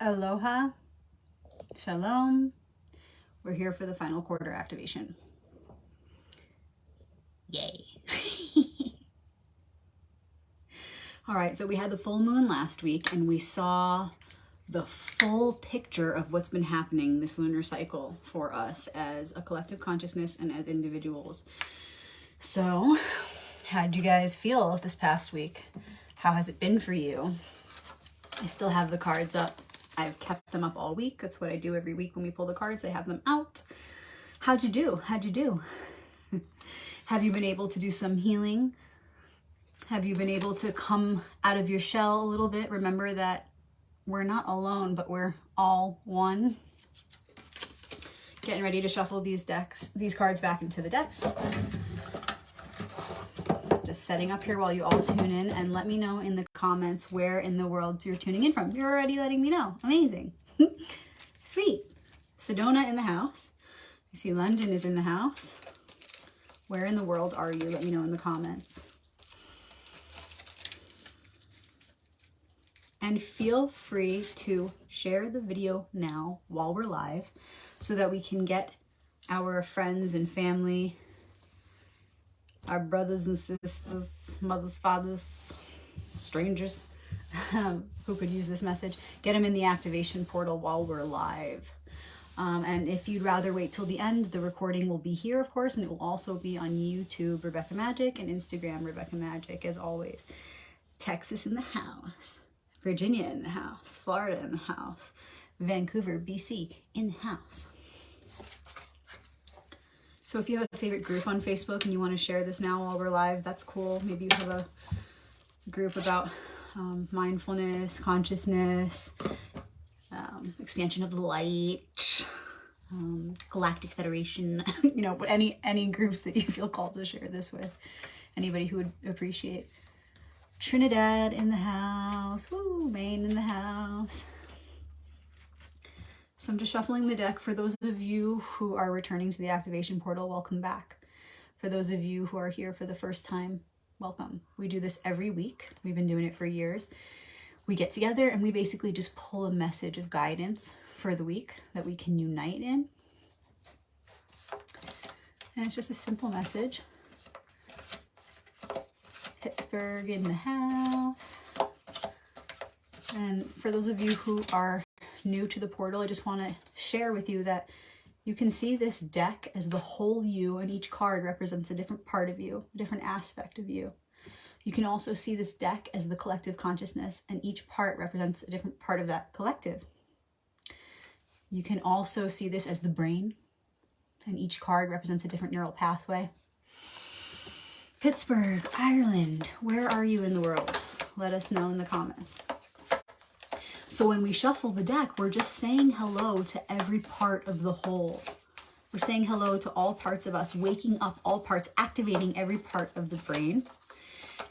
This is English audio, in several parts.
Aloha, shalom. We're here for the final quarter activation. Yay. All right, so we had the full moon last week and we saw the full picture of what's been happening this lunar cycle for us as a collective consciousness and as individuals. So, how did you guys feel this past week? How has it been for you? I still have the cards up. I've kept them up all week. That's what I do every week when we pull the cards. I have them out. How'd you do? How'd you do? Have you been able to do some healing? Have you been able to come out of your shell a little bit? Remember that we're not alone, but we're all one. Getting ready to shuffle these cards back into the decks. Just setting up here while you all tune in, and let me know in the comments where in the world you're tuning in from. You're already letting me know. Amazing. Sweet. Sedona in the house. I see London is in the house. Where in the world are you? Let me know in the comments. And feel free to share the video now while we're live so that we can get our friends and family, our brothers and sisters, mothers, fathers, strangers who could use this message, get them in the activation portal while we're live. And if you'd rather wait till the end, the recording will be here, of course, and it will also be on YouTube, Rebecca Magic, and Instagram, Rebecca Magic, as always. Texas in the house, Virginia in the house, Florida in the house, Vancouver, BC in the house. So if you have a favorite group on Facebook and you want to share this now while we're live, that's cool. Maybe you have a group about mindfulness, consciousness, expansion of the light, Galactic Federation, you know, but any groups that you feel called to share this with, anybody who would appreciate. Trinidad in the house, woo, Maine in the house. So I'm just shuffling the deck. For those of you who are returning to the activation portal, welcome back. For those of you who are here for the first time, welcome. We do this every week. We've been doing it for years. We get together and we basically just pull a message of guidance for the week that we can unite in. And it's just a simple message. Pittsburgh in the house. And for those of you who are new to the portal, I just want to share with you that you can see this deck as the whole you, and each card represents a different part of you, a different aspect of you. You can also see this deck as the collective consciousness, and each part represents a different part of that collective. You can also see this as the brain, and each card represents a different neural pathway. Pittsburgh, Ireland, where are you in the world? Let us know in the comments. So when we shuffle the deck, we're just saying hello to every part of the whole. We're saying hello to all parts of us, waking up all parts, activating every part of the brain,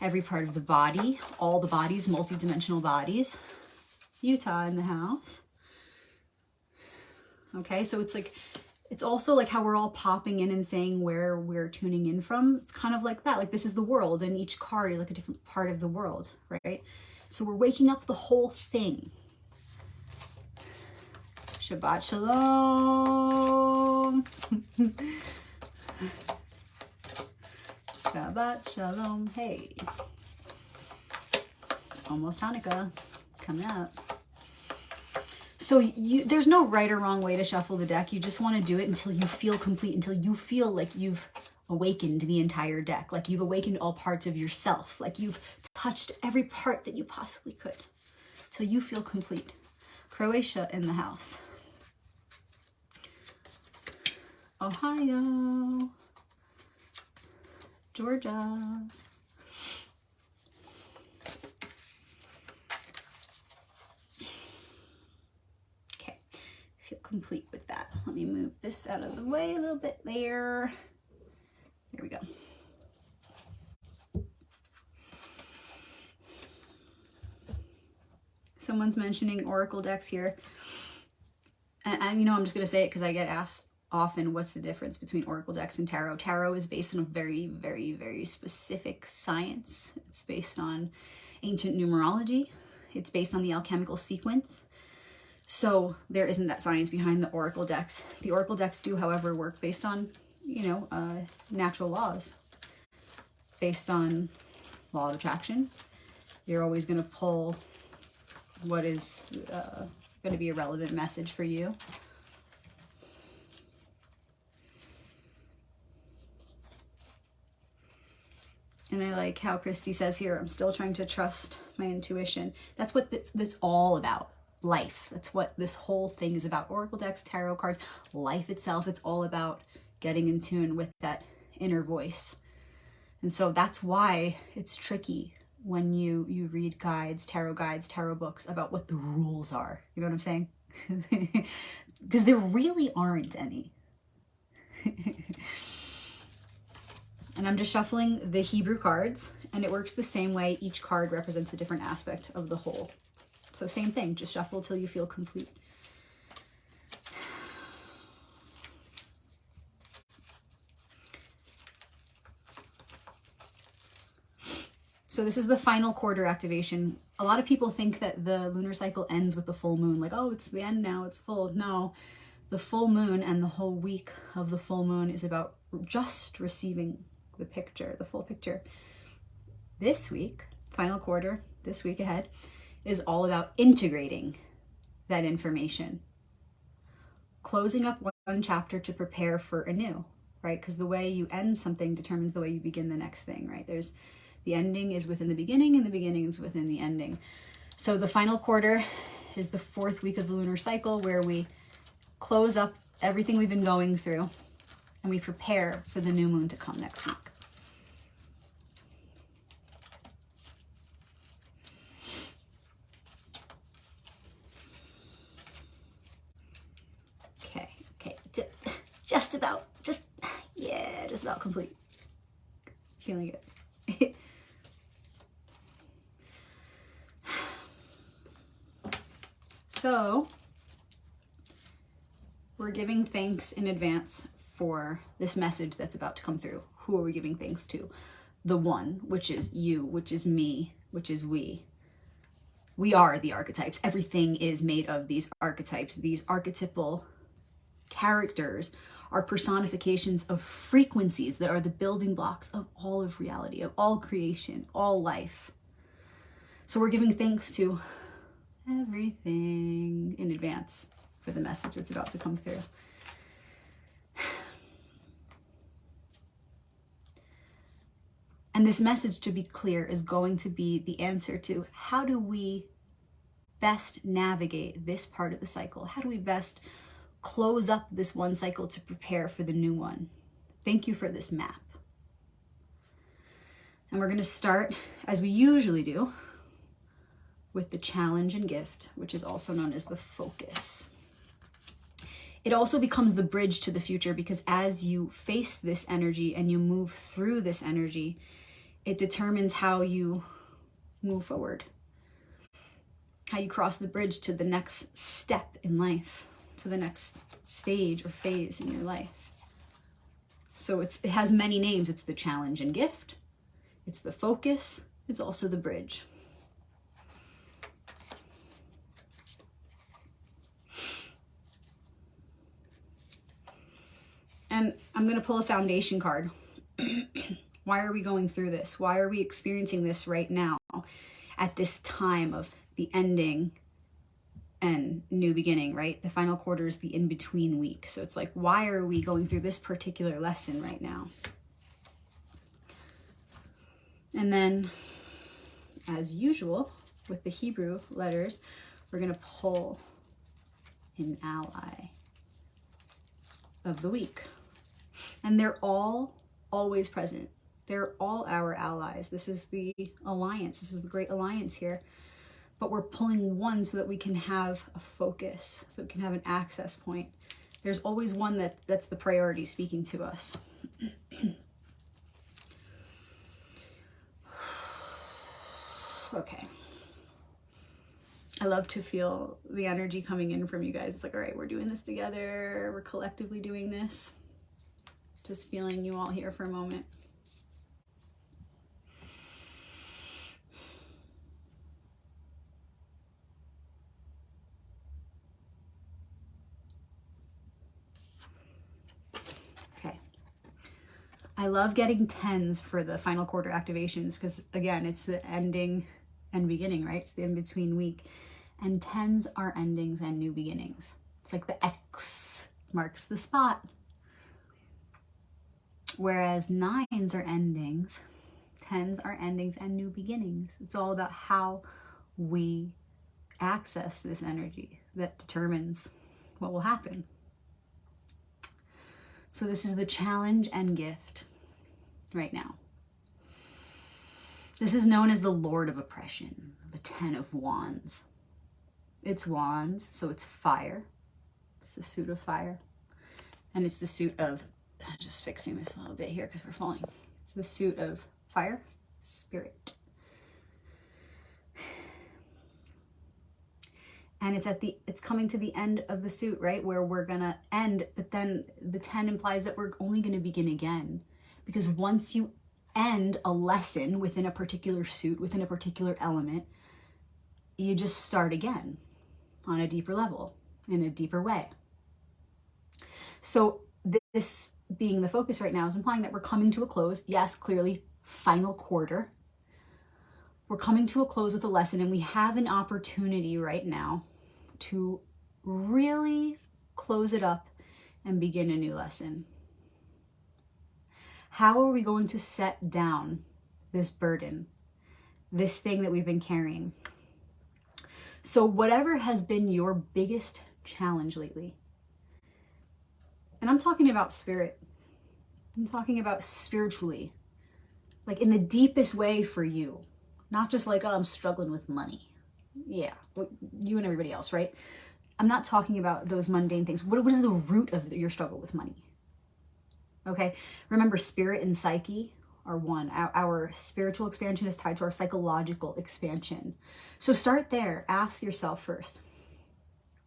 every part of the body, all the bodies, multidimensional bodies. Utah in the house. Okay, so it's also like how we're all popping in and saying where we're tuning in from. It's kind of like that. Like this is the world, and each card is like a different part of the world, right? So we're waking up the whole thing. Shabbat shalom. Shabbat shalom. Hey. Almost Hanukkah coming up. So there's no right or wrong way to shuffle the deck. You just want to do it until you feel complete, until you feel like you've awakened the entire deck, like you've awakened all parts of yourself, like you've touched every part that you possibly could, till you feel complete. Croatia in the house. Ohio. Georgia. Okay, feel complete with that. Let me move this out of the way a little bit there. There we go. Someone's mentioning oracle decks here. And you know, I'm just going to say it because I get asked often, what's the difference between oracle decks and tarot? Tarot is based on a very, very, very specific science. It's based on ancient numerology. It's based on the alchemical sequence. So there isn't that science behind the oracle decks. The oracle decks do, however, work based on, natural laws, based on law of attraction. You're always going to pull what is going to be a relevant message for you. And I like how Christy says here, I'm still trying to trust my intuition. That's what that's all about. Life. That's what this whole thing is about. Oracle decks, tarot cards, life itself. It's all about getting in tune with that inner voice. And so that's why it's tricky when you read guides, tarot books about what the rules are. You know what I'm saying? Because there really aren't any. And I'm just shuffling the Hebrew cards, and it works the same way. Each card represents a different aspect of the whole. So same thing, just shuffle till you feel complete. So this is the final quarter activation. A lot of people think that the lunar cycle ends with the full moon, like, oh, it's the end now, it's full. No, the full moon and the whole week of the full moon is about just receiving the picture, the full picture. This week, final quarter, this week ahead, is all about integrating that information. Closing up one chapter to prepare for a new, right? Because the way you end something determines the way you begin the next thing, right? The ending is within the beginning, and the beginning is within the ending. So the final quarter is the 4th week of the lunar cycle, where we close up everything we've been going through, and we prepare for the new moon to come next week. Okay, just about complete. Feeling it. So, we're giving thanks in advance for this message that's about to come through. Who are we giving thanks to? The one, which is you, which is me, which is we. We are the archetypes. Everything is made of these archetypes. These archetypal characters are personifications of frequencies that are the building blocks of all of reality, of all creation, all life. So we're giving thanks to everything in advance for the message that's about to come through. And this message, to be clear, is going to be the answer to how do we best navigate this part of the cycle? How do we best close up this one cycle to prepare for the new one? Thank you for this map. And we're going to start, as we usually do, with the challenge and gift, which is also known as the focus. It also becomes the bridge to the future, because as you face this energy and you move through this energy, it determines how you move forward, how you cross the bridge to the next step in life, to the next stage or phase in your life. So it has many names. It's the challenge and gift. It's the focus. It's also the bridge. And I'm going to pull a foundation card. Why are we going through this? Why are we experiencing this right now at this time of the ending and new beginning, right? The final quarter is the in-between week. So it's like, why are we going through this particular lesson right now? And then, as usual, with the Hebrew letters, we're going to pull an ally of the week. And they're all always present. They're all our allies. This is the alliance. This is the great alliance here. But we're pulling one so that we can have a focus, so that we can have an access point. There's always one that's the priority speaking to us. Okay. I love to feel the energy coming in from you guys. It's like, all right, we're doing this together. We're collectively doing this. Just feeling you all here for a moment. I love getting 10s for the final quarter activations because, again, it's the ending and beginning, right? It's the in-between week. And 10s are endings and new beginnings. It's like the X marks the spot. Whereas 9s are endings, 10s are endings and new beginnings. It's all about how we access this energy that determines what will happen. So this is the challenge and gift right now. This is known as the Lord of Oppression, the 10 of Wands. It's wands, so it's fire. It's the suit of fire. And it's the suit of, I'm just fixing this a little bit here because we're falling. It's the suit of fire, spirit. And it's coming to the end of the suit, right? Where we're gonna end, but then the 10 implies that we're only gonna begin again. Because once you end a lesson within a particular suit, within a particular element, you just start again on a deeper level, in a deeper way. So this being the focus right now is implying that we're coming to a close. Yes, clearly, final quarter. We're coming to a close with a lesson, and we have an opportunity right now to really close it up and begin a new lesson. How are we going to set down this burden, this thing that we've been carrying? So whatever has been your biggest challenge lately, and I'm talking about spirit, I'm talking about spiritually, like in the deepest way for you. Not just like, oh, I'm struggling with money. Yeah, you and everybody else, right? I'm not talking about those mundane things. What is the root of your struggle with money? Okay, remember, spirit and psyche are one. Our spiritual expansion is tied to our psychological expansion. So start there. Ask yourself first,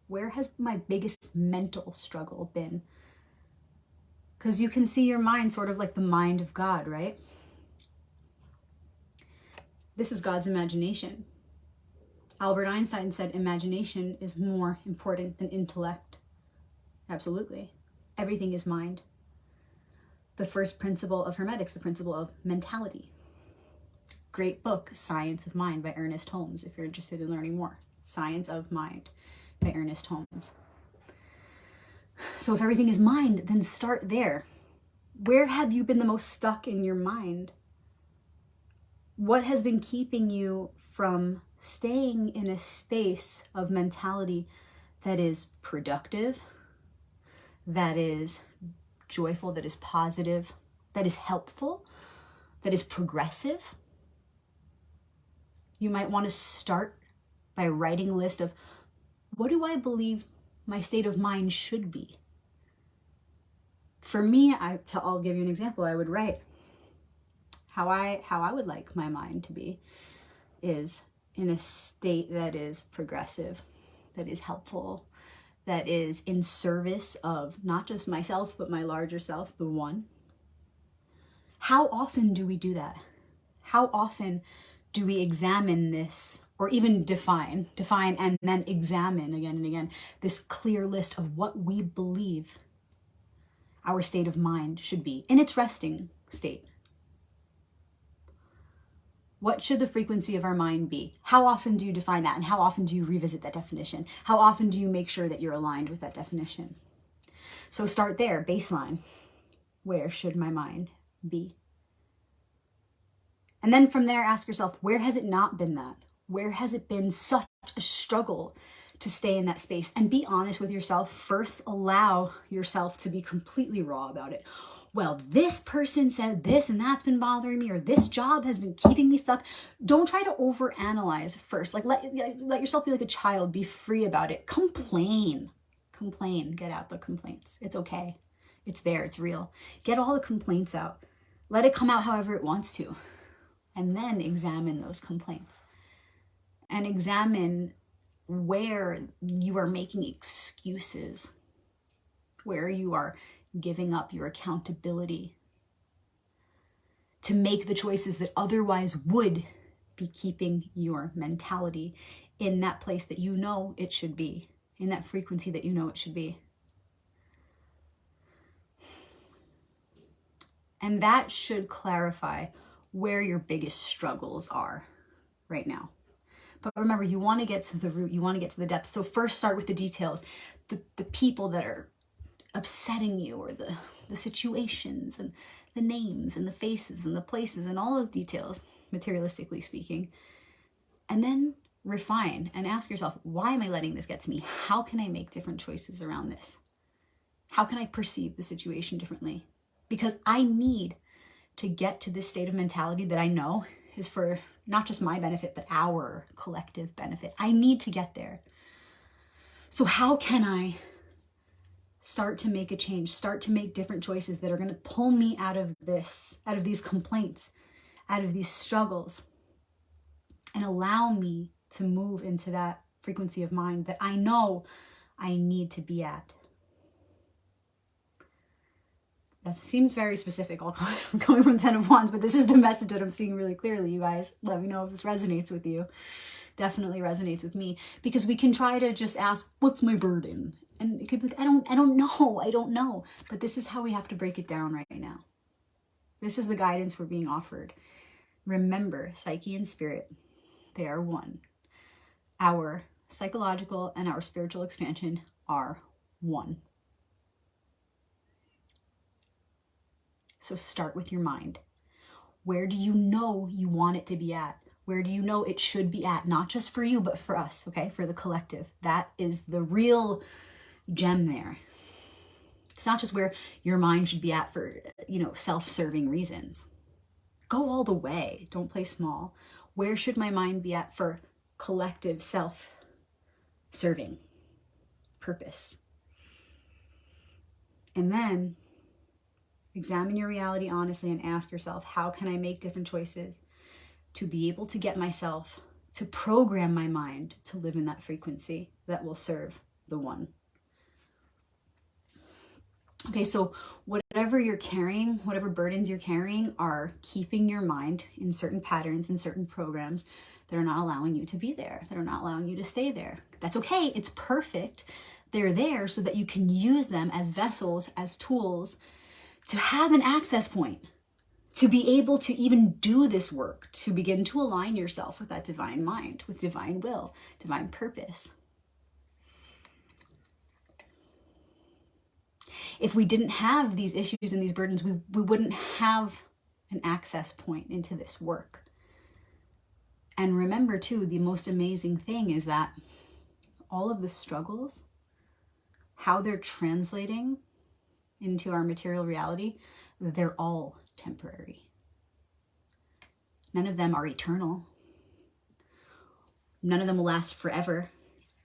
where has my biggest mental struggle been? Because you can see your mind sort of like the mind of God, right? This is God's imagination. Albert Einstein said imagination is more important than intellect. Absolutely. Everything is mind. The first principle of Hermetics, the principle of mentality. Great book, Science of Mind by Ernest Holmes, if you're interested in learning more. Science of Mind by Ernest Holmes. So if everything is mind, then start there. Where have you been the most stuck in your mind? What has been keeping you from staying in a space of mentality that is productive, that is joyful, that is positive, that is helpful, that is progressive? You might want to start by writing a list of, what do I believe my state of mind should be? For me, I'll give you an example. I would write, how I would like my mind to be is in a state that is progressive, that is helpful, that is in service of not just myself, but my larger self, the one. How often do we do that? How often do we examine this, or even define and then examine again and again, this clear list of what we believe our state of mind should be in its resting state? What should the frequency of our mind be? How often do you define that? And how often do you revisit that definition? How often do you make sure that you're aligned with that definition? So start there, baseline. Where should my mind be? And then from there, ask yourself, where has it not been that? Where has it been such a struggle to stay in that space? And be honest with yourself. First, allow yourself to be completely raw about it. Well, this person said this and that's been bothering me, or this job has been keeping me stuck. Don't try to overanalyze first. Like let yourself be like a child, be free about it. Complain, get out the complaints. It's okay. It's there, it's real. Get all the complaints out. Let it come out however it wants to. And then examine those complaints. And examine where you are making excuses, where you are giving up your accountability to make the choices that otherwise would be keeping your mentality in that place that you know it should be, in that frequency that you know it should be. And that should clarify where your biggest struggles are right now. But remember, you want to get to the root, you want to get to the depth. So first start with the details, the people that are upsetting you, or the situations and the names and the faces and the places and all those details, materialistically speaking. And then refine and ask yourself, why am I letting this get to me? How can I make different choices around this? How can I perceive the situation differently? Because I need to get to this state of mentality that I know is for not just my benefit, but our collective benefit. I need to get there. So how can I start to make a change, start to make different choices that are going to pull me out of this, out of these complaints, out of these struggles, and allow me to move into that frequency of mind that I know I need to be at? That seems very specific, all coming from 10 of Wands, but this is the message that I'm seeing really clearly, you guys. Let me know if this resonates with you. Definitely resonates with me, because we can try to just ask, what's my burden? And it could be like, I don't know. But this is how we have to break it down right now. This is the guidance we're being offered. Remember, psyche and spirit, they are one. Our psychological and our spiritual expansion are one. So start with your mind. Where do you know you want it to be at? Where do you know it should be at? Not just for you, but for us, okay? For the collective. That is the real gem there. It's not just where your mind should be at for, self-serving reasons. Go all the way. Don't play small. Where should my mind be at for collective self-serving purpose? And then examine your reality honestly and ask yourself, how can I make different choices to be able to get myself to program my mind to live in that frequency that will serve the one? Okay, so whatever you're carrying, whatever burdens you're carrying are keeping your mind in certain patterns and certain programs that are not allowing you to be there, that are not allowing you to stay there. That's okay. It's perfect. They're there so that you can use them as vessels, as tools, to have an access point, to be able to even do this work, to begin to align yourself with that divine mind, with divine will, divine purpose. If we didn't have these issues and these burdens, we wouldn't have an access point into this work. And remember too, the most amazing thing is that all of the struggles, how they're translating into our material reality, they're all temporary. None of them are eternal. None of them will last forever.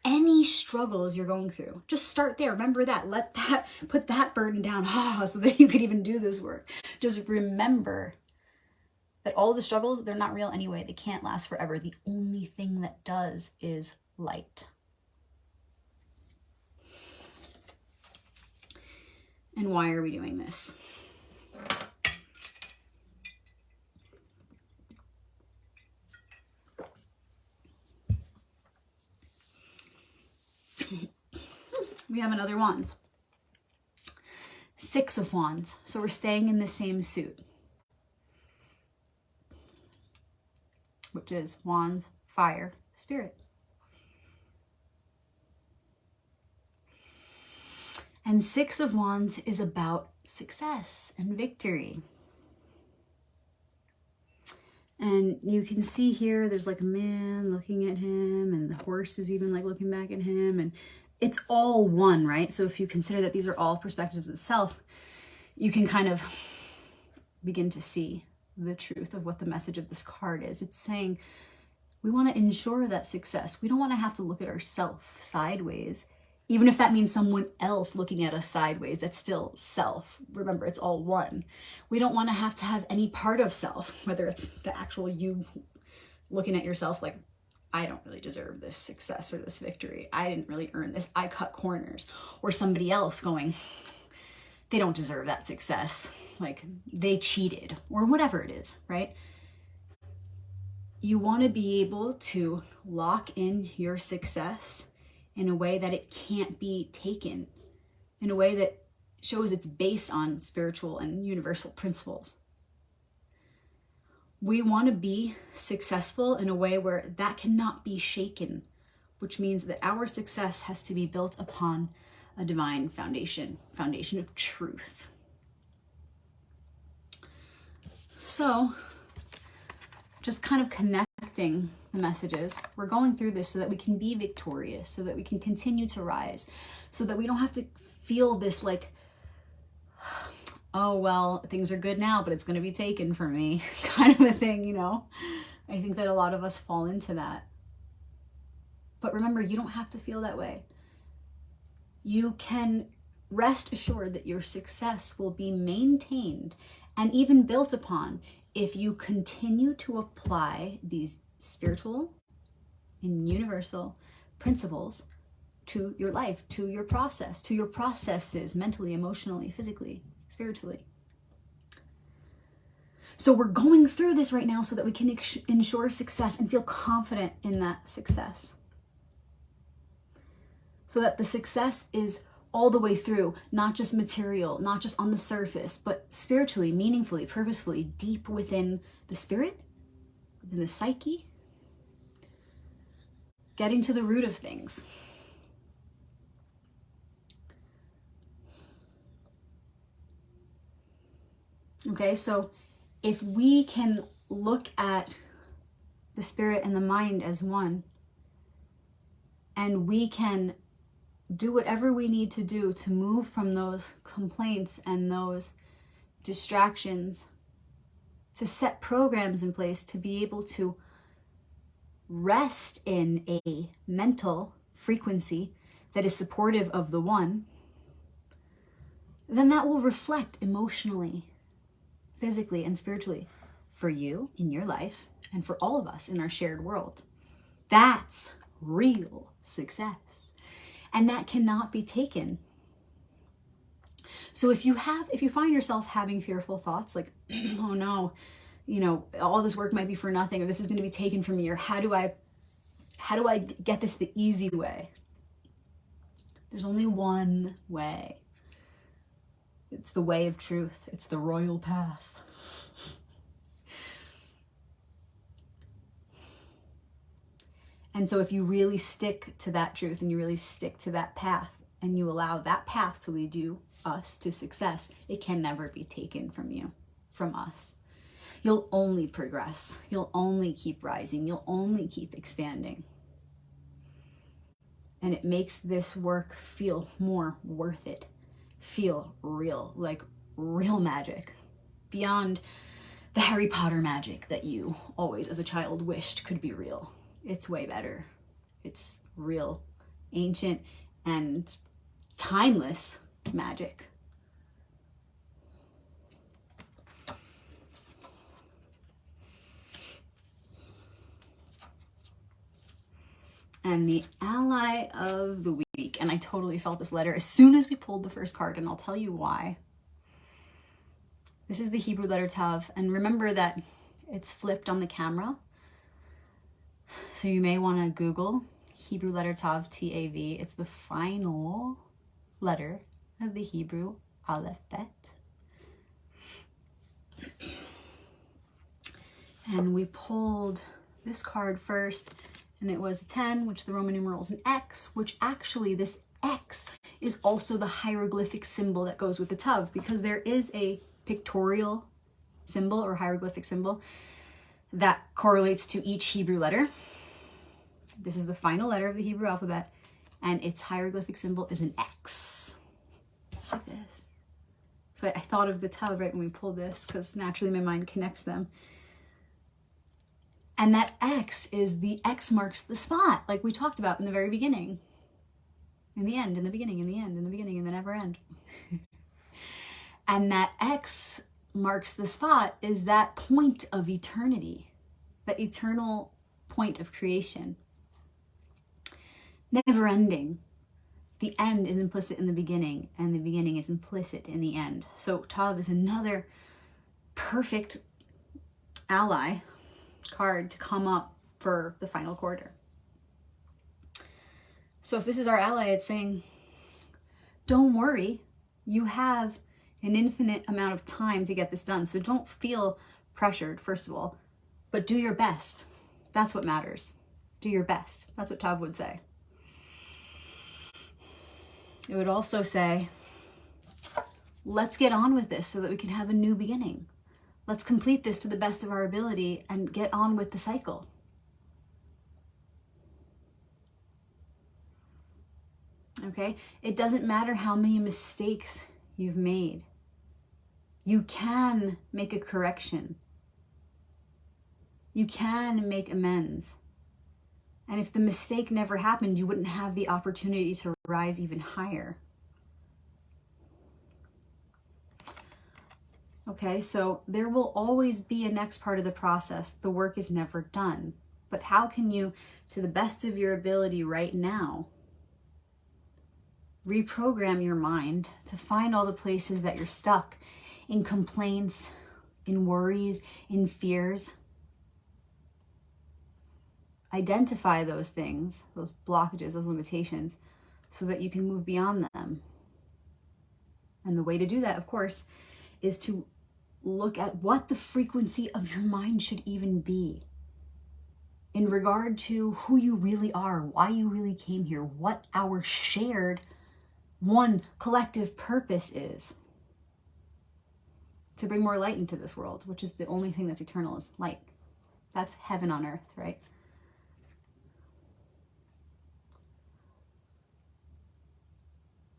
Any struggles you're going through, just start there. Remember that. Put that burden down so that you could even do this work. Just remember that all the struggles, they're not real anyway. They can't last forever. The only thing that does is light. And why are we doing this? We have another Wands. 6 of Wands. So we're staying in the same suit, which is Wands, fire, spirit. And 6 of Wands is about success and victory. And you can see here, there's like a man looking at him, and the horse is even like looking back at him, and it's all one, right? So if you consider that these are all perspectives of the self, you can kind of begin to see the truth of what the message of this card is. It's saying we want to ensure that success. We don't want to have to look at ourselves sideways. Even if that means someone else looking at us sideways, that's still self. Remember, it's all one. We don't want to have any part of self, whether it's the actual you looking at yourself like, I don't really deserve this success or this victory. I didn't really earn this. I cut corners. Or somebody else going, they don't deserve that success. Like they cheated or whatever it is, right? You want to be able to lock in your success in a way that it can't be taken, in a way that shows it's based on spiritual and universal principles. We want to be successful in a way where that cannot be shaken, which means that our success has to be built upon a divine foundation of truth. So, just kind of connecting the messages. We're going through this so that we can be victorious, so that we can continue to rise, so that we don't have to feel this like, oh, well, things are good now, but it's going to be taken from me kind of a thing, you know? I think that a lot of us fall into that. But remember, you don't have to feel that way. You can rest assured that your success will be maintained and even built upon if you continue to apply these spiritual and universal principles to your life, to your process, to your processes, mentally, emotionally, physically, spiritually. So we're going through this right now so that we can ensure success and feel confident in that success. So that the success is all the way through, not just material, not just on the surface, but spiritually, meaningfully, purposefully, deep within the spirit, within the psyche, getting to the root of things. Okay, so if we can look at the spirit and the mind as one, and we can do whatever we need to do to move from those complaints and those distractions, to set programs in place to be able to rest in a mental frequency that is supportive of the one, then that will reflect emotionally, physically, and spiritually for you in your life and for all of us in our shared world. That's real success. And that cannot be taken. So if you find yourself having fearful thoughts like, oh no, you know, all this work might be for nothing, or this is going to be taken from me, or how do I get this the easy way? There's only one way. It's the way of truth. It's the royal path. And so if you really stick to that truth and you really stick to that path and you allow that path to lead us to success, it can never be taken from you, from us. You'll only progress. You'll only keep rising. You'll only keep expanding. And it makes this work feel more worth it. Feel real, like real magic. Beyond the Harry Potter magic that you always as a child wished could be real. It's way better. It's real, ancient, and timeless magic. And the ally of the week, and I totally felt this letter as soon as we pulled the first card, and I'll tell you why. This is the Hebrew letter Tav, and remember that it's flipped on the camera. So you may want to Google Hebrew letter Tav, T-A-V. It's the final letter of the Hebrew alphabet. And we pulled this card first, and it was a 10, which the Roman numeral is an X, which actually this X is also the hieroglyphic symbol that goes with the Tav, because there is a pictorial symbol or hieroglyphic symbol that correlates to each Hebrew letter. This is the final letter of the Hebrew alphabet, and its hieroglyphic symbol is an X. Just like this. So I thought of the Tav right when we pulled this, because naturally my mind connects them. And that X is the X marks the spot, like we talked about in the very beginning. In the end, in the beginning, in the end, in the beginning, in the never end. And that X marks the spot is that point of eternity, that eternal point of creation. Never ending. The end is implicit in the beginning, and the beginning is implicit in the end. So Tav is another perfect ally card to come up for the final quarter. So if this is our ally, it's saying, don't worry You have an infinite amount of time to get this done. So don't feel pressured, first of all, but do your best. That's what matters. Do your best. That's what Tav would say. It would also say, let's get on with this so that we can have a new beginning. Let's complete this to the best of our ability and get on with the cycle. Okay? It doesn't matter how many mistakes you've made. You can make a correction. You can make amends. And if the mistake never happened, you wouldn't have the opportunity to rise even higher. Okay, so there will always be a next part of the process. The work is never done. But how can you, to the best of your ability right now, reprogram your mind to find all the places that you're stuck in complaints, in worries, in fears? Identify those things, those blockages, those limitations, so that you can move beyond them. And the way to do that, of course, is to look at what the frequency of your mind should even be in regard to who you really are, why you really came here, what our shared one collective purpose is. To bring more light into this world, which is the only thing that's eternal, is light. That's heaven on earth, right?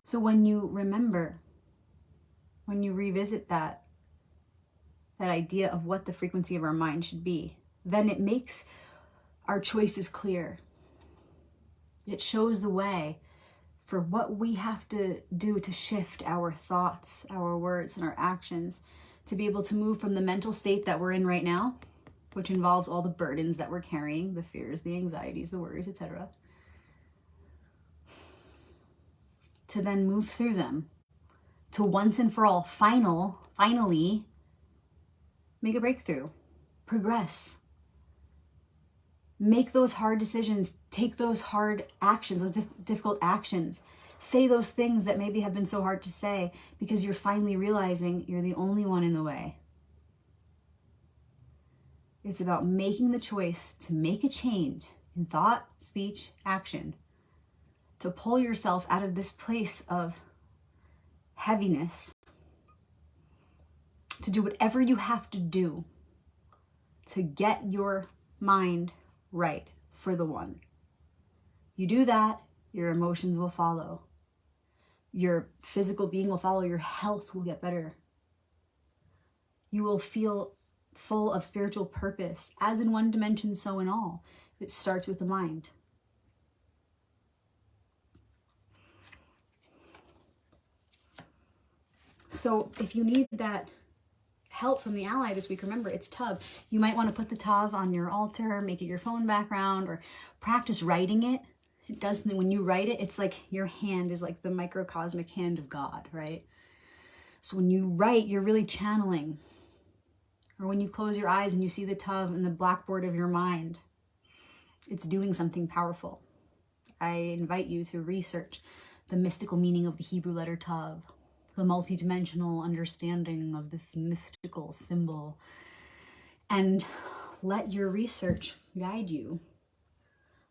So when you remember, when you revisit that idea of what the frequency of our mind should be, then it makes our choices clear. It shows the way for what we have to do to shift our thoughts, our words, and our actions to be able to move from the mental state that we're in right now, which involves all the burdens that we're carrying, the fears, the anxieties, the worries, etc., to then move through them, to once and for all, finally, make a breakthrough, progress, make those hard decisions, take those hard actions, those difficult actions, say those things that maybe have been so hard to say because you're finally realizing you're the only one in the way. It's about making the choice to make a change in thought, speech, action, to pull yourself out of this place of heaviness, to do whatever you have to do to get your mind right for the one. You do that, your emotions will follow. Your physical being will follow. Your health will get better. You will feel full of spiritual purpose, as in one dimension, so in all. It starts with the mind. So if you need that help from the ally this week, remember it's Tav. You might want to put the Tav on your altar, make it your phone background, or practice writing it. It does, when you write it, it's like your hand is like the microcosmic hand of God, right? So when you write, you're really channeling. Or when you close your eyes and you see the Tav in the blackboard of your mind, it's doing something powerful. I invite you to research the mystical meaning of the Hebrew letter Tav, the multidimensional understanding of this mystical symbol, and let your research guide you.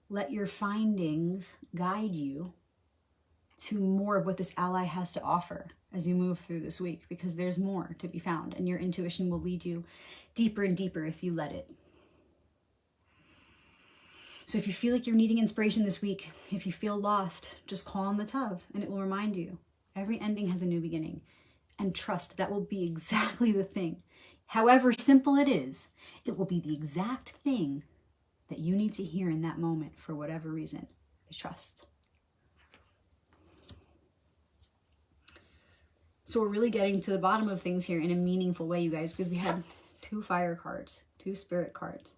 Let your findings guide you to more of what this ally has to offer as you move through this week, because there's more to be found, and your intuition will lead you deeper and deeper if you let it. So if you feel like you're needing inspiration this week, if you feel lost, just call on the Tav and it will remind you. Every ending has a new beginning, and trust that will be exactly the thing. However simple it is, it will be the exact thing that you need to hear in that moment for whatever reason. Is trust. So we're really getting to the bottom of things here in a meaningful way, you guys, because we had 2 fire cards, 2 spirit cards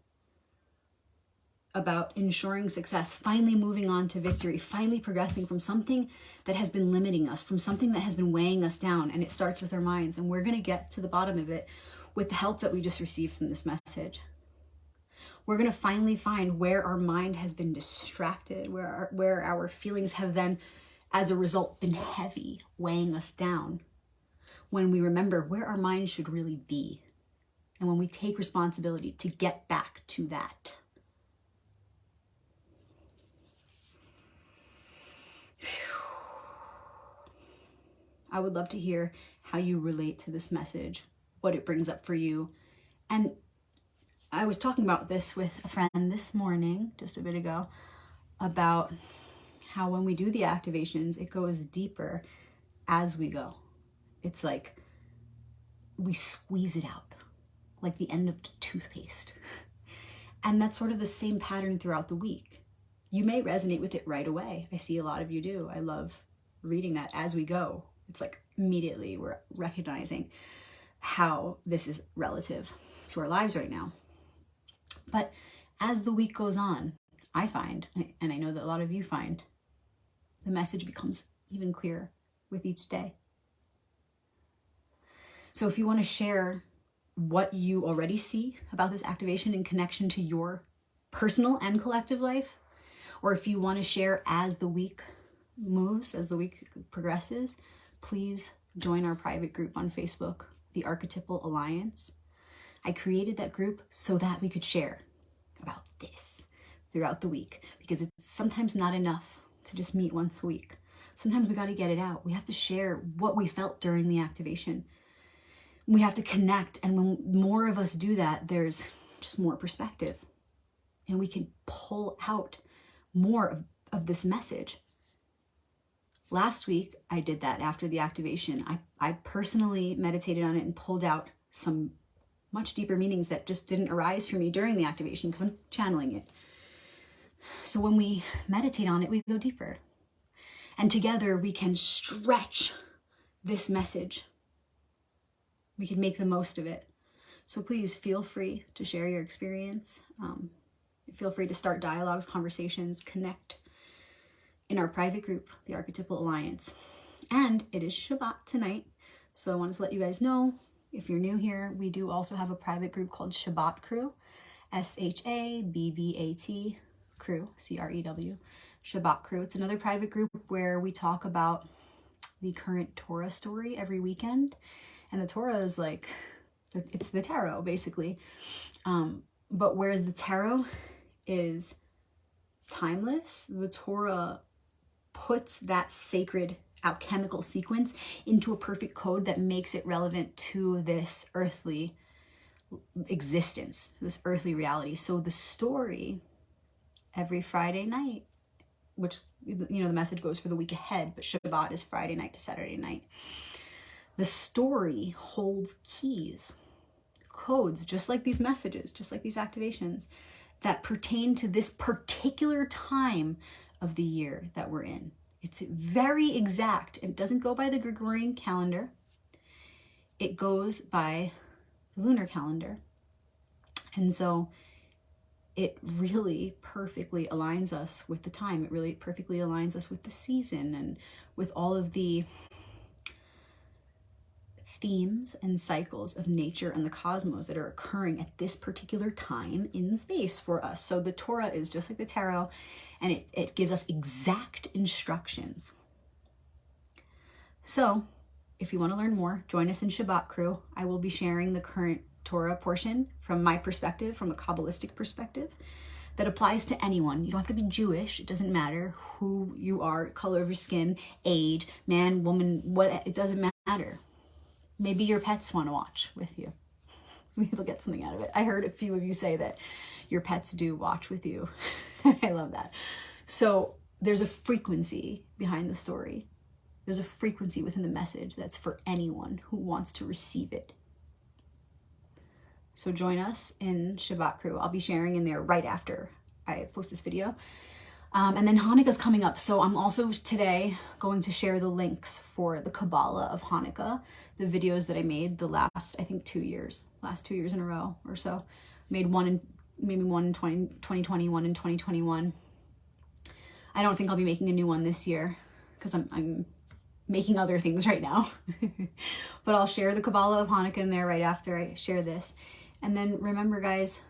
about ensuring success, finally moving on to victory, finally progressing from something that has been limiting us, from something that has been weighing us down, and it starts with our minds. And we're going to get to the bottom of it with the help that we just received from this message. We're going to finally find where our mind has been distracted, where our feelings have then as a result, been heavy, weighing us down, when we remember where our minds should really be, and when we take responsibility to get back to that. I would love to hear how you relate to this message, what it brings up for you. And I was talking about this with a friend this morning, just a bit ago, about how when we do the activations, it goes deeper as we go. It's like we squeeze it out, like the end of toothpaste. And that's sort of the same pattern throughout the week. You may resonate with it right away. I see a lot of you do. I love reading that as we go. It's like immediately we're recognizing how this is relative to our lives right now. But as the week goes on, I find, and I know that a lot of you find, the message becomes even clearer with each day. So if you want to share what you already see about this activation in connection to your personal and collective life, or if you want to share as the week moves, as the week progresses, please join our private group on Facebook, the Archetypal Alliance. I created that group so that we could share about this throughout the week, because it's sometimes not enough to just meet once a week. Sometimes we got to get it out. We have to share what we felt during the activation. We have to connect, and when more of us do that, there's just more perspective, and we can pull out more of this message. Last week, I did that after the activation. I personally meditated on it and pulled out some much deeper meanings that just didn't arise for me during the activation because I'm channeling it. So when we meditate on it, we go deeper. And together we can stretch this message. We can make the most of it. So please feel free to share your experience. Feel free to start dialogues, conversations, connect in our private group, the Archetypal Alliance. And it is Shabbat tonight, so I wanted to let you guys know, if you're new here, we do also have a private group called Shabbat Crew, SHABBAT Crew, CREW, Shabbat Crew. It's another private group where we talk about the current Torah story every weekend. And the Torah is like, it's the tarot, basically. But whereas the tarot is timeless, the Torah puts that sacred alchemical sequence into a perfect code that makes it relevant to this earthly existence, this earthly reality. So the story every Friday night, which, you know, the message goes for the week ahead, but Shabbat is Friday night to Saturday night. The story holds keys, codes, just like these messages, just like these activations, that pertain to this particular time of the year that we're in. It's very exact. It doesn't go by the Gregorian calendar. It goes by the lunar calendar. And so it really perfectly aligns us with the time. It really perfectly aligns us with the season and with all of the themes and cycles of nature and the cosmos that are occurring at this particular time in space for us. So the Torah is just like the tarot, and it gives us exact instructions. So if you want to learn more, join us in Shabbat Crew. I will be sharing the current Torah portion from my perspective, from a Kabbalistic perspective, that applies to anyone. You don't have to be Jewish. It doesn't matter who you are, color of your skin, age, man, woman, what, it doesn't matter. Maybe your pets want to watch with you. You'll get something out of it. I heard a few of you say that your pets do watch with you. I love that. So there's a frequency behind the story. There's a frequency within the message that's for anyone who wants to receive it. So join us in Shabbat Crew. I'll be sharing in there right after I post this video. And then Hanukkah's coming up. So I'm also today going to share the links for the Kabbalah of Hanukkah, the videos that I made the last 2 years in a row or so. Made one in 2020, one in 2021. I don't think I'll be making a new one this year because I'm making other things right now. But I'll share the Kabbalah of Hanukkah in there right after I share this. And then remember, guys,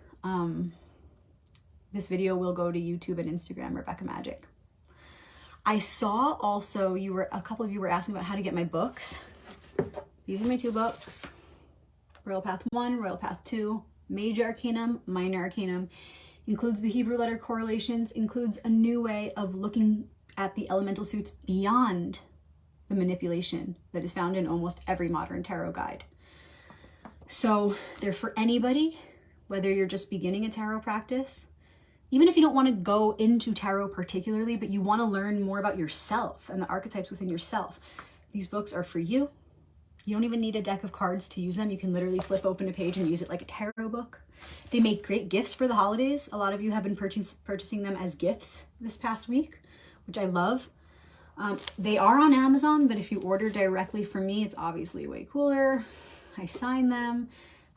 this video will go to YouTube and Instagram, Rebecca Magic. I saw also a couple of you were asking about how to get my books. These are my 2 books. Royal Path 1, Royal Path 2, Major Arcanum, Minor Arcanum. Includes the Hebrew letter correlations, includes a new way of looking at the elemental suits beyond the manipulation that is found in almost every modern tarot guide. So they're for anybody, whether you're just beginning a tarot practice, even if you don't want to go into tarot particularly, but you want to learn more about yourself and the archetypes within yourself. These books are for you. You don't even need a deck of cards to use them. You can literally flip open a page and use it like a tarot book. They make great gifts for the holidays. A lot of you have been purchasing them as gifts this past week, which I love. They are on Amazon, but if you order directly from me, it's obviously way cooler. I sign them.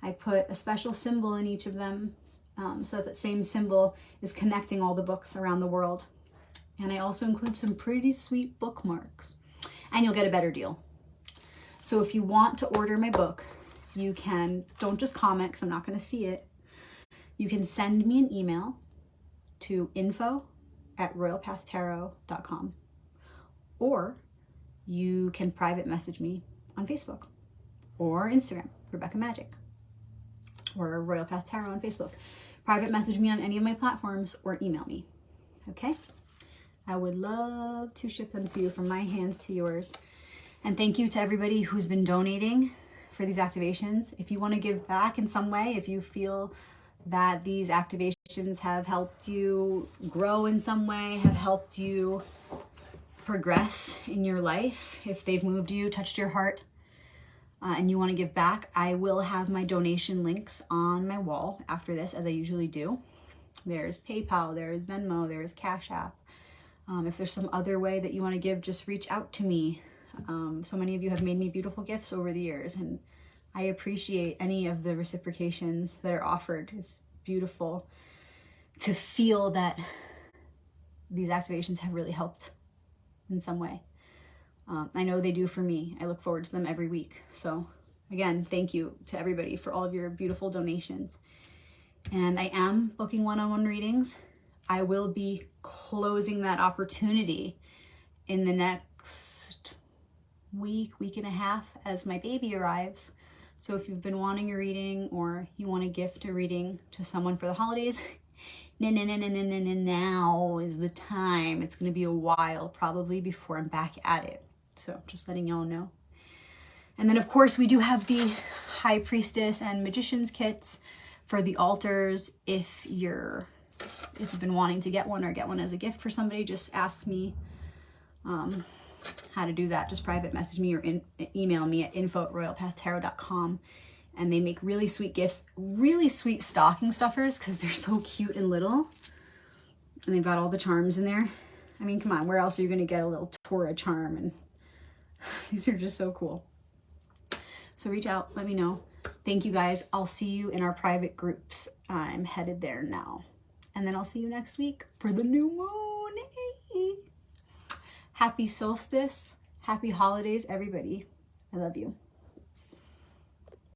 I put a special symbol in each of them so that same symbol is connecting all the books around the world. And I also include some pretty sweet bookmarks. And you'll get a better deal. So if you want to order my book, you can, don't just comment because I'm not going to see it. You can send me an email to info@royalpathtarot.com, or you can private message me on Facebook or Instagram, Rebecca Magic, or Royal Path Tarot on Facebook. Private message me on any of my platforms or email me, okay? I would love to ship them to you from my hands to yours. And thank you to everybody who's been donating for these activations. If you want to give back in some way, if you feel that these activations have helped you grow in some way, have helped you progress in your life, if they've moved you, touched your heart, and you want to give back, I will have my donation links on my wall after this, as I usually do. There's PayPal, there's Venmo, there's Cash App. If there's some other way that you want to give, just reach out to me. So many of you have made me beautiful gifts over the years, and I appreciate any of the reciprocations that are offered. It's beautiful to feel that these activations have really helped in some way. I know they do for me. I look forward to them every week. So again, thank you to everybody for all of your beautiful donations. And I am booking one-on-one readings. I will be closing that opportunity in the next week and a half as my baby arrives. So if you've been wanting a reading or you want to gift a reading to someone for the holidays, now is the time. It's going to be a while probably before I'm back at it. So just letting y'all know. And then of course we do have the High Priestess and Magician's kits for the altars. If you've been wanting to get one or get one as a gift for somebody, just ask me how to do that. Just private message me or email me at info@royalpathtarot.com. And they make really sweet gifts, really sweet stocking stuffers because they're so cute and little. And they've got all the charms in there. I mean, come on, where else are you going to get a little Torah charm? And these are just so cool. So reach out, let me know. Thank you guys. I'll see you in our private groups. I'm headed there now. And then I'll see you next week for the new moon. Hey. Happy solstice. Happy holidays, everybody. I love you.